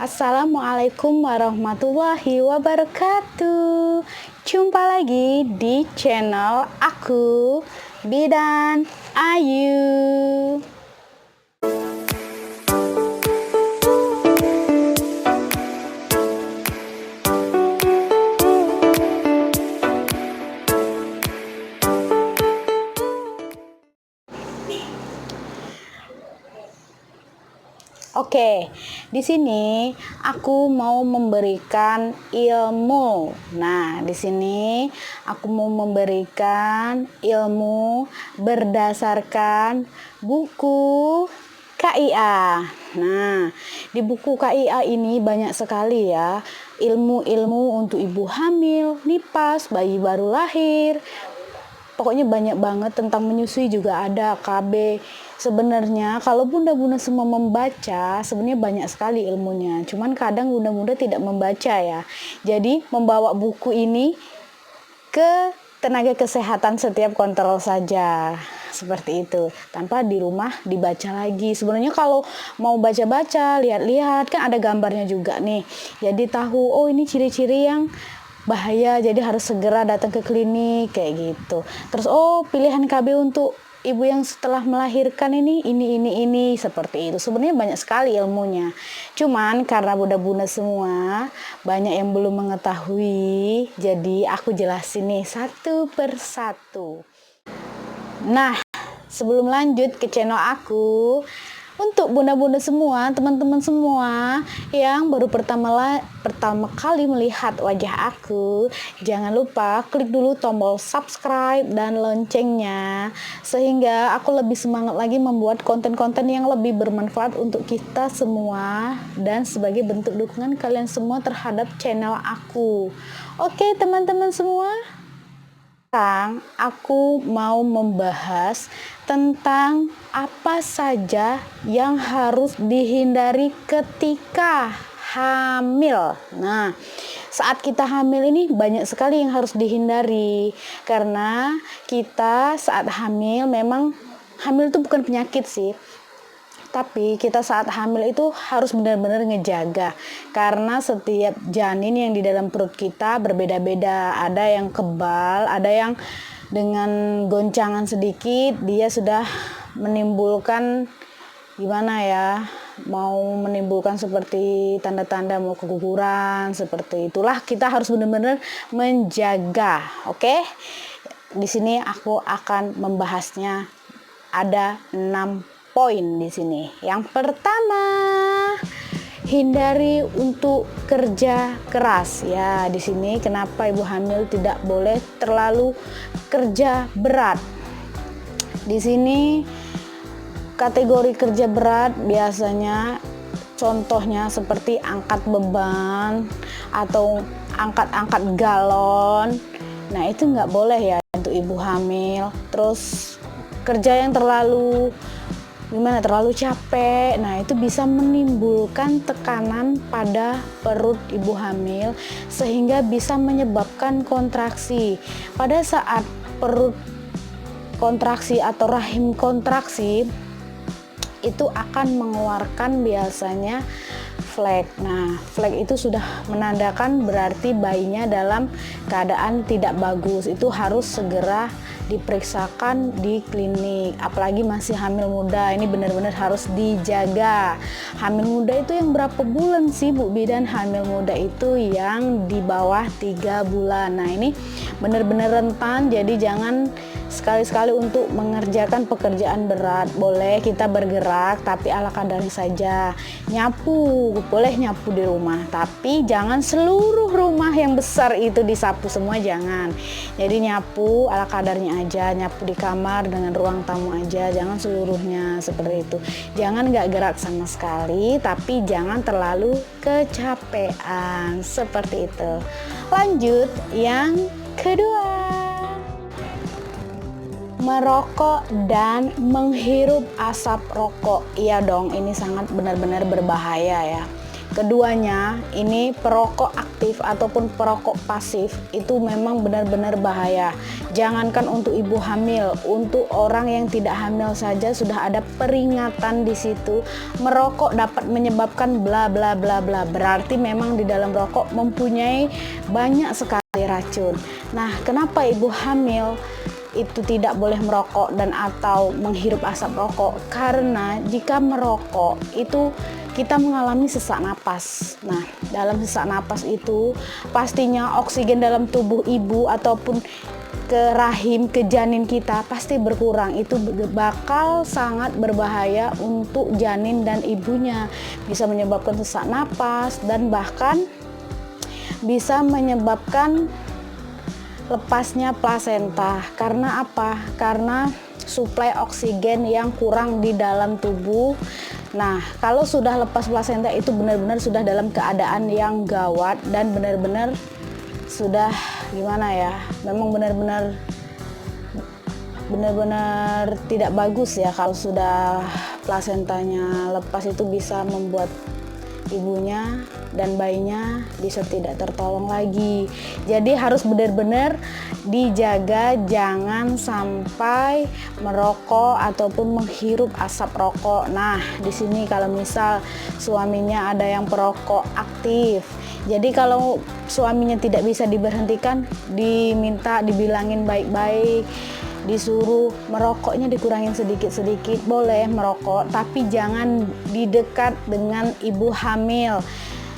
Assalamualaikum warahmatullahi wabarakatuh. Jumpa lagi di channel aku, Bidan Ayu. Oke, di sini aku mau memberikan ilmu. Nah, di sini aku mau memberikan ilmu berdasarkan buku KIA. Nah, di buku KIA ini banyak sekali ya ilmu-ilmu untuk ibu hamil, nifas, bayi baru lahir. Pokoknya banyak banget, tentang menyusui juga ada, KB. Sebenarnya kalau bunda-bunda semua membaca, sebenarnya banyak sekali ilmunya. Cuman kadang bunda-bunda tidak membaca ya. Jadi membawa buku ini ke tenaga kesehatan setiap kontrol saja. Seperti itu. Tanpa di rumah dibaca lagi. Sebenarnya kalau mau baca-baca, lihat-lihat, kan ada gambarnya juga nih. Jadi tahu, oh ini ciri-ciri yang bahaya, jadi harus segera datang ke klinik kayak gitu. Terus pilihan KB untuk ibu yang setelah melahirkan ini seperti itu. Sebenarnya banyak sekali ilmunya. Cuman karena bunda-bunda semua banyak yang belum mengetahui, jadi aku jelasin nih satu persatu. Nah, sebelum lanjut ke channel aku, untuk bunda-bunda semua, teman-teman semua yang baru pertama kali melihat wajah aku, jangan lupa klik dulu tombol subscribe dan loncengnya, sehingga aku lebih semangat lagi membuat konten-konten yang lebih bermanfaat untuk kita semua dan sebagai bentuk dukungan kalian semua terhadap channel aku. Oke, teman-teman semua. Sekarang aku mau membahas tentang apa saja yang harus dihindari ketika hamil. Nah, saat kita hamil ini banyak sekali yang harus dihindari, karena kita saat hamil, memang hamil itu bukan penyakit sih, tapi kita saat hamil itu harus benar-benar ngejaga, karena setiap janin yang di dalam perut kita berbeda-beda. Ada yang kebal, ada yang dengan goncangan sedikit dia sudah menimbulkan mau menimbulkan seperti tanda-tanda mau keguguran. Seperti itulah, kita harus benar-benar menjaga. Oke? Di sini aku akan membahasnya, ada 6 poin di sini. Yang pertama, hindari untuk kerja keras. Ya, di sini kenapa ibu hamil tidak boleh terlalu kerja berat. Di sini kategori kerja berat biasanya contohnya seperti angkat beban atau angkat-angkat galon. Nah, itu nggak boleh ya untuk ibu hamil. Terus kerja yang terlalu capek, nah itu bisa menimbulkan tekanan pada perut ibu hamil sehingga bisa menyebabkan kontraksi. Pada saat perut kontraksi atau rahim kontraksi, itu akan mengeluarkan biasanya flek. Nah, flek itu sudah menandakan berarti bayinya dalam keadaan tidak bagus. Itu harus segera diperiksakan di klinik. Apalagi masih hamil muda, ini benar-benar harus dijaga. Hamil muda itu yang berapa bulan sih Bu Bidan? Hamil muda itu yang di bawah 3 bulan. Nah, ini benar-benar rentan, jadi jangan sekali-sekali untuk mengerjakan pekerjaan berat. Boleh kita bergerak, tapi ala kadarnya saja. Nyapu, boleh nyapu di rumah, tapi jangan seluruh rumah yang besar itu disapu semua, jangan. Jadi nyapu ala kadarnya aja, nyapu di kamar dengan ruang tamu aja, jangan seluruhnya seperti itu. Jangan nggak gerak sama sekali, tapi jangan terlalu kecapean, seperti itu. Lanjut, yang kedua, merokok dan menghirup asap rokok. Iya dong, ini sangat benar-benar berbahaya ya. keduanya ini perokok aktif ataupun perokok pasif itu memang benar-benar bahaya. Jangankan untuk ibu hamil, untuk orang yang tidak hamil saja sudah ada peringatan di situ, merokok dapat menyebabkan bla bla bla bla. Berarti memang di dalam rokok mempunyai banyak sekali racun. Nah, kenapa ibu hamil itu tidak boleh merokok dan atau menghirup asap rokok? Karena jika merokok itu kita mengalami sesak napas. Nah, dalam sesak napas itu pastinya oksigen dalam tubuh ibu ataupun ke rahim, ke janin kita pasti berkurang. Itu bakal sangat berbahaya untuk janin dan ibunya. Bisa menyebabkan sesak napas dan bahkan bisa menyebabkan lepasnya plasenta. Karena apa? Karena suplai oksigen yang kurang di dalam tubuh. Nah, kalau sudah lepas plasenta itu benar-benar sudah dalam keadaan yang gawat dan benar-benar sudah gimana ya? Memang benar-benar tidak bagus ya kalau sudah plasentanya lepas, itu bisa membuat ibunya dan bayinya bisa tidak tertolong lagi. Jadi harus benar-benar dijaga, jangan sampai merokok ataupun menghirup asap rokok. Nah, di sini kalau misal suaminya ada yang perokok aktif, jadi kalau suaminya tidak bisa diberhentikan, dibilangin baik-baik, disuruh merokoknya dikurangin sedikit-sedikit, boleh merokok, tapi jangan di dekat dengan ibu hamil.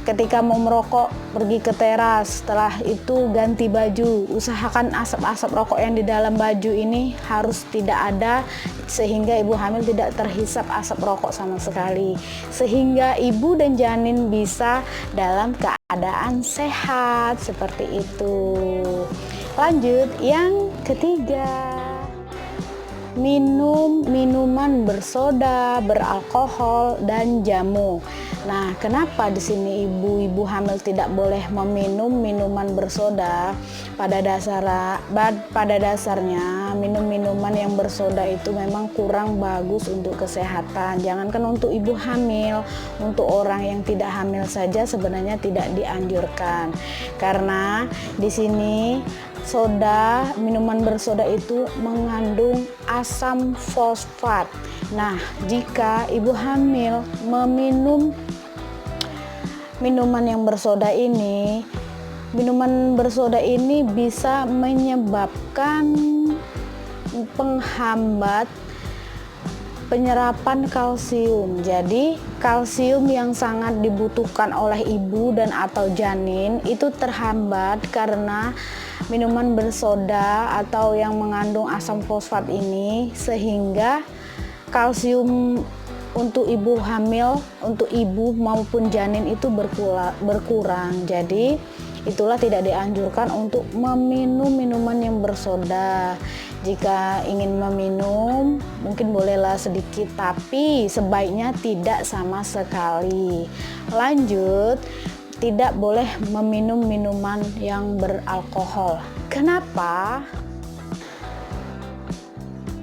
Ketika mau merokok, pergi ke teras, setelah itu ganti baju, usahakan asap-asap rokok yang di dalam baju ini harus tidak ada, sehingga ibu hamil tidak terhisap asap rokok sama sekali, sehingga ibu dan janin bisa dalam keadaan sehat, seperti itu. Lanjut, yang ketiga, minum minuman bersoda, beralkohol, dan jamu. Nah, kenapa di sini ibu-ibu hamil tidak boleh meminum minuman bersoda? Pada dasarnya minum minuman yang bersoda itu memang kurang bagus untuk kesehatan. Jangankan untuk ibu hamil, untuk orang yang tidak hamil saja sebenarnya tidak dianjurkan. Karena di sini minuman bersoda itu mengandung asam fosfat. Nah, jika ibu hamil meminum minuman yang bersoda ini, minuman bersoda ini bisa menyebabkan penghambat penyerapan kalsium. Jadi kalsium yang sangat dibutuhkan oleh ibu dan atau janin itu terhambat karena minuman bersoda atau yang mengandung asam fosfat ini, sehingga kalsium untuk ibu hamil, untuk ibu maupun janin itu berkurang. Jadi itulah tidak dianjurkan untuk meminum minuman yang bersoda. Jika ingin meminum mungkin bolehlah sedikit, tapi sebaiknya tidak sama sekali. Lanjut, tidak boleh meminum minuman yang beralkohol. Kenapa?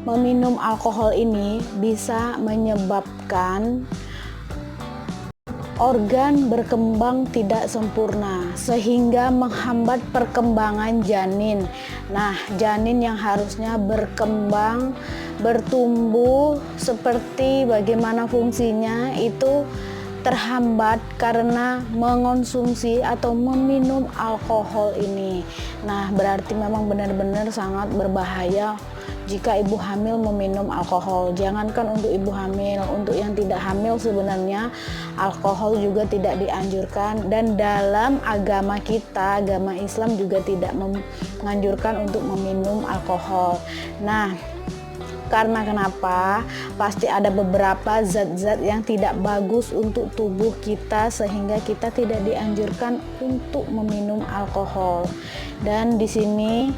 Meminum alkohol ini bisa menyebabkan organ berkembang tidak sempurna sehingga menghambat perkembangan janin. Nah, janin yang harusnya berkembang, bertumbuh seperti bagaimana fungsinya itu terhambat karena mengonsumsi atau meminum alkohol ini. Nah, berarti memang benar-benar sangat berbahaya jika ibu hamil meminum alkohol. Jangankan untuk ibu hamil, untuk yang tidak hamil sebenarnya alkohol juga tidak dianjurkan, dan dalam agama kita, agama Islam juga tidak menganjurkan untuk meminum alkohol. Nah, karena kenapa? Pasti ada beberapa zat-zat yang tidak bagus untuk tubuh kita sehingga kita tidak dianjurkan untuk meminum alkohol. Dan di sini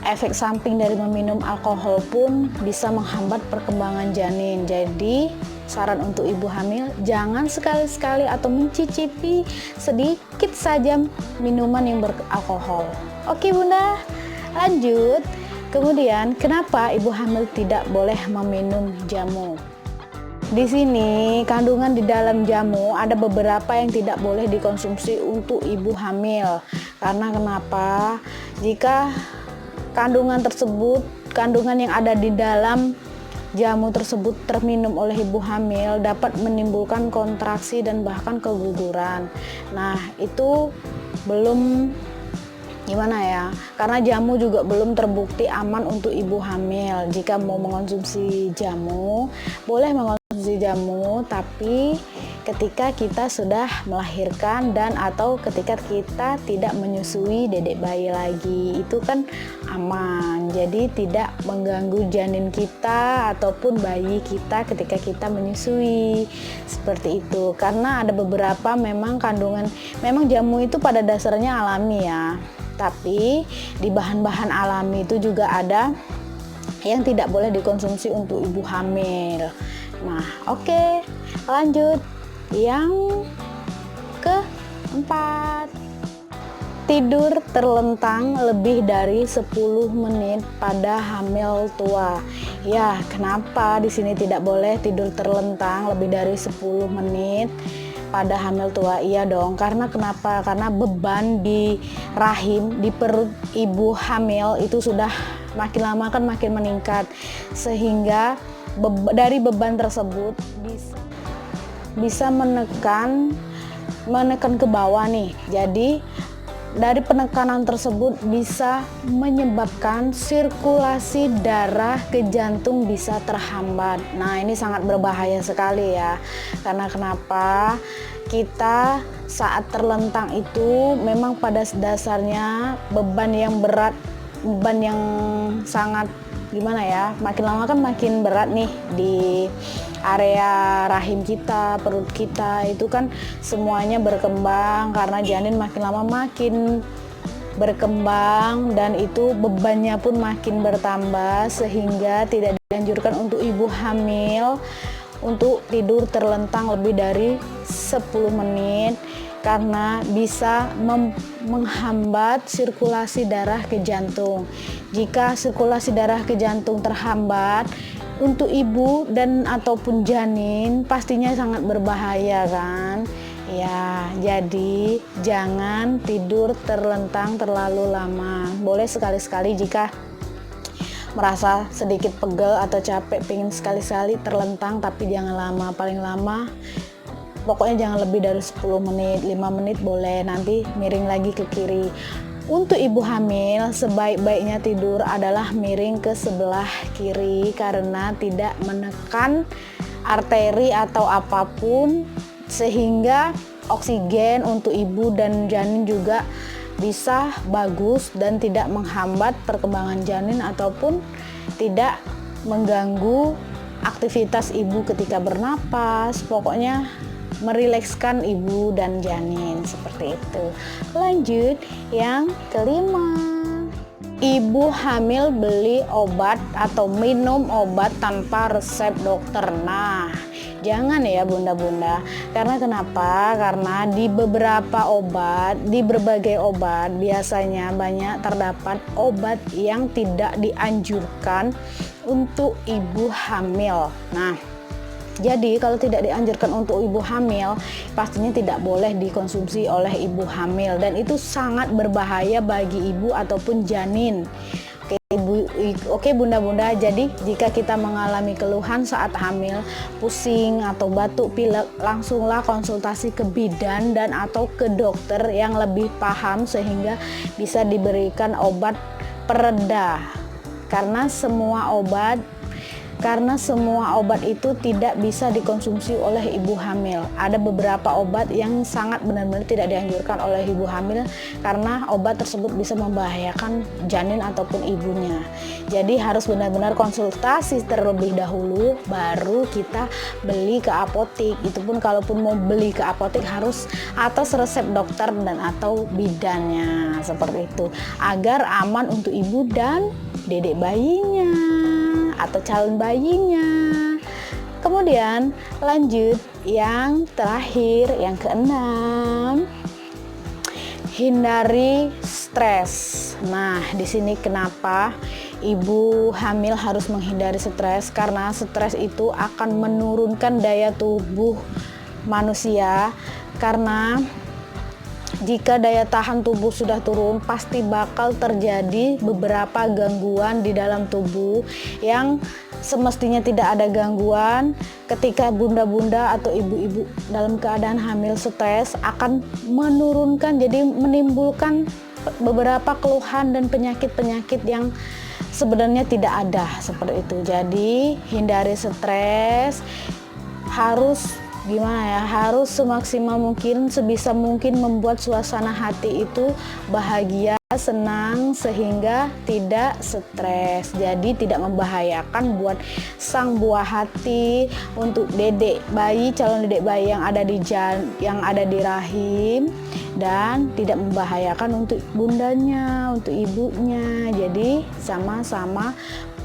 efek samping dari meminum alkohol pun bisa menghambat perkembangan janin. Jadi saran untuk ibu hamil, jangan sekali-sekali atau mencicipi sedikit saja minuman yang beralkohol. Oke Bunda, lanjut. Kemudian kenapa ibu hamil tidak boleh meminum jamu? Di sini kandungan di dalam jamu ada beberapa yang tidak boleh dikonsumsi untuk ibu hamil. Karena kenapa? Jika kandungan yang ada di dalam jamu tersebut terminum oleh ibu hamil dapat menimbulkan kontraksi dan bahkan keguguran. Nah, itu belum gimana ya, karena jamu juga belum terbukti aman untuk ibu hamil. Jika mau mengonsumsi jamu, boleh mengonsumsi jamu, tapi ketika kita sudah melahirkan dan atau ketika kita tidak menyusui dedek bayi lagi, itu kan aman, jadi tidak mengganggu janin kita ataupun bayi kita ketika kita menyusui, seperti itu. Karena ada beberapa memang jamu itu pada dasarnya alami ya, tapi di bahan-bahan alami itu juga ada yang tidak boleh dikonsumsi untuk ibu hamil. Nah, oke, lanjut. Yang keempat, tidur terlentang lebih dari 10 menit pada hamil tua. Ya, kenapa di sini tidak boleh tidur terlentang lebih dari 10 menit pada hamil tua? Iya dong, karena kenapa? Karena beban di rahim, di perut ibu hamil itu sudah makin lama kan makin meningkat, sehingga dari beban tersebut bisa menekan ke bawah nih. Jadi dari penekanan tersebut bisa menyebabkan sirkulasi darah ke jantung bisa terhambat. Nah, ini sangat berbahaya sekali ya. Karena kenapa? Kita saat terlentang itu memang pada dasarnya beban yang berat, beban yang sangat gimana ya, makin lama kan makin berat nih di area rahim kita, perut kita itu kan semuanya berkembang karena janin makin lama makin berkembang dan itu bebannya pun makin bertambah, sehingga tidak dianjurkan untuk ibu hamil untuk tidur terlentang lebih dari 10 menit karena bisa menghambat sirkulasi darah ke jantung. Jika sirkulasi darah ke jantung terhambat, untuk ibu dan ataupun janin pastinya sangat berbahaya kan. Ya, jadi jangan tidur terlentang terlalu lama. Boleh sekali-sekali jika merasa sedikit pegel atau capek, pengen sekali-sekali terlentang, tapi jangan lama. Paling lama pokoknya jangan lebih dari 10 menit, 5 menit boleh, nanti miring lagi ke kiri. Untuk ibu hamil, sebaik-baiknya tidur adalah miring ke sebelah kiri karena tidak menekan arteri atau apapun, sehingga oksigen untuk ibu dan janin juga bisa bagus dan tidak menghambat perkembangan janin ataupun tidak mengganggu aktivitas ibu ketika bernapas. Pokoknya merilekskan ibu dan janin, seperti itu. Lanjut yang kelima, ibu hamil beli obat atau minum obat tanpa resep dokter. Nah, jangan ya bunda-bunda, karena kenapa? Karena di berbagai obat biasanya banyak terdapat obat yang tidak dianjurkan untuk ibu hamil. Nah, jadi kalau tidak dianjurkan untuk ibu hamil, pastinya tidak boleh dikonsumsi oleh ibu hamil dan itu sangat berbahaya bagi ibu ataupun janin. Oke bunda-bunda, jadi jika kita mengalami keluhan saat hamil, pusing atau batuk pilek, langsunglah konsultasi ke bidan dan atau ke dokter yang lebih paham sehingga bisa diberikan obat pereda. Karena semua obat itu tidak bisa dikonsumsi oleh ibu hamil. Ada beberapa obat yang sangat benar-benar tidak dianjurkan oleh ibu hamil karena obat tersebut bisa membahayakan janin ataupun ibunya. Jadi harus benar-benar konsultasi terlebih dahulu baru kita beli ke apotik. Itu pun kalaupun mau beli ke apotik harus atas resep dokter dan atau bidannya, seperti itu, agar aman untuk ibu dan dedek bayinya atau calon bayinya. Kemudian lanjut yang terakhir, yang keenam, hindari stres. Nah, di sini kenapa? ibu hamil harus menghindari stres karena stres itu akan menurunkan daya tubuh manusia. Karena jika daya tahan tubuh sudah turun, pasti bakal terjadi beberapa gangguan di dalam tubuh yang semestinya tidak ada gangguan. Ketika bunda-bunda atau ibu-ibu dalam keadaan hamil, stres akan menurunkan, jadi menimbulkan beberapa keluhan dan penyakit-penyakit yang sebenarnya tidak ada seperti itu. Jadi hindari stres, harus harus semaksimal mungkin, sebisa mungkin membuat suasana hati itu bahagia, senang, sehingga tidak stres. Jadi tidak membahayakan buat sang buah hati, untuk dedek bayi, calon dedek bayi yang ada di rahim, dan tidak membahayakan untuk bundanya, untuk ibunya. Jadi sama-sama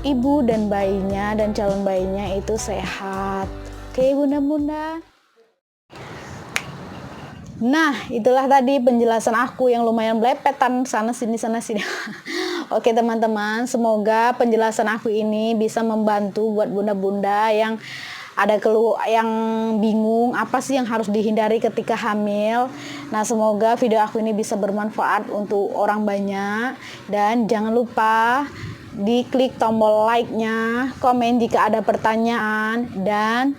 ibu dan bayinya dan calon bayinya itu sehat. Oke bunda-bunda. Nah, itulah tadi penjelasan aku yang lumayan belepetan sana sini. Oke teman-teman, semoga penjelasan aku ini bisa membantu buat bunda-bunda yang yang bingung apa sih yang harus dihindari ketika hamil. Nah, semoga video aku ini bisa bermanfaat untuk orang banyak, dan jangan lupa diklik tombol like-nya, komen jika ada pertanyaan, dan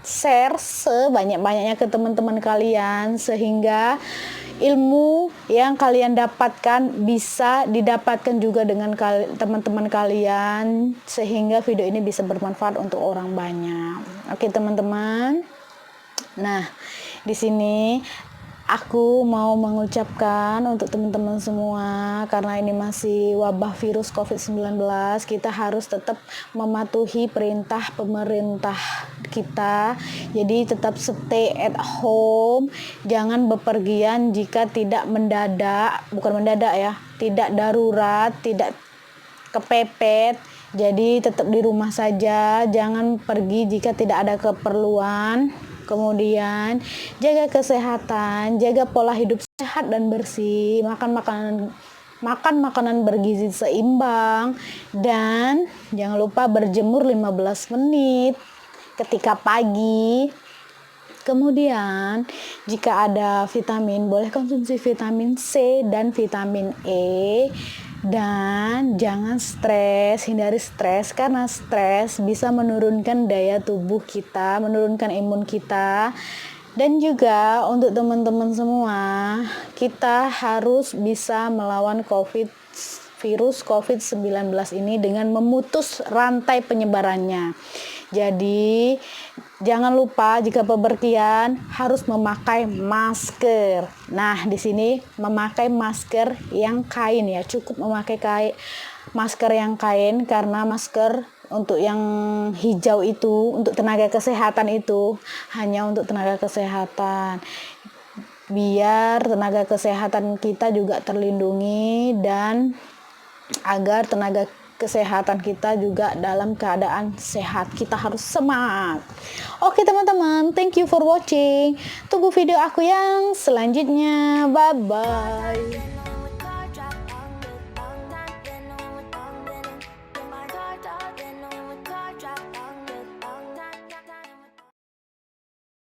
share sebanyak-banyaknya ke teman-teman kalian, sehingga ilmu yang kalian dapatkan bisa didapatkan juga dengan teman-teman kalian, sehingga video ini bisa bermanfaat untuk orang banyak. Oke teman-teman. Nah, di sini aku mau mengucapkan untuk teman-teman semua, karena ini masih wabah virus COVID-19, kita harus tetap mematuhi perintah pemerintah kita. Jadi tetap stay at home, jangan bepergian jika tidak tidak darurat, tidak kepepet. Jadi tetap di rumah saja, jangan pergi jika tidak ada keperluan. Kemudian jaga kesehatan, jaga pola hidup sehat dan bersih, makan makanan bergizi seimbang, dan jangan lupa berjemur 15 menit ketika pagi. Kemudian jika ada vitamin, boleh konsumsi vitamin C dan vitamin E. Dan jangan stres, hindari stres, karena stres bisa menurunkan daya tubuh kita, menurunkan imun kita. Dan juga untuk teman-teman semua, kita harus bisa melawan virus COVID-19 ini dengan memutus rantai penyebarannya. Jadi jangan lupa jika bepergian harus memakai masker. Nah, di sini memakai masker yang kain ya, cukup memakai masker yang kain, karena masker untuk yang hijau itu untuk tenaga kesehatan, itu hanya untuk tenaga kesehatan. Biar tenaga kesehatan kita juga terlindungi, dan agar tenaga kesehatan kita juga dalam keadaan sehat. Kita harus semangat. Oke teman-teman, thank you for watching. Tunggu video aku yang selanjutnya. Bye bye.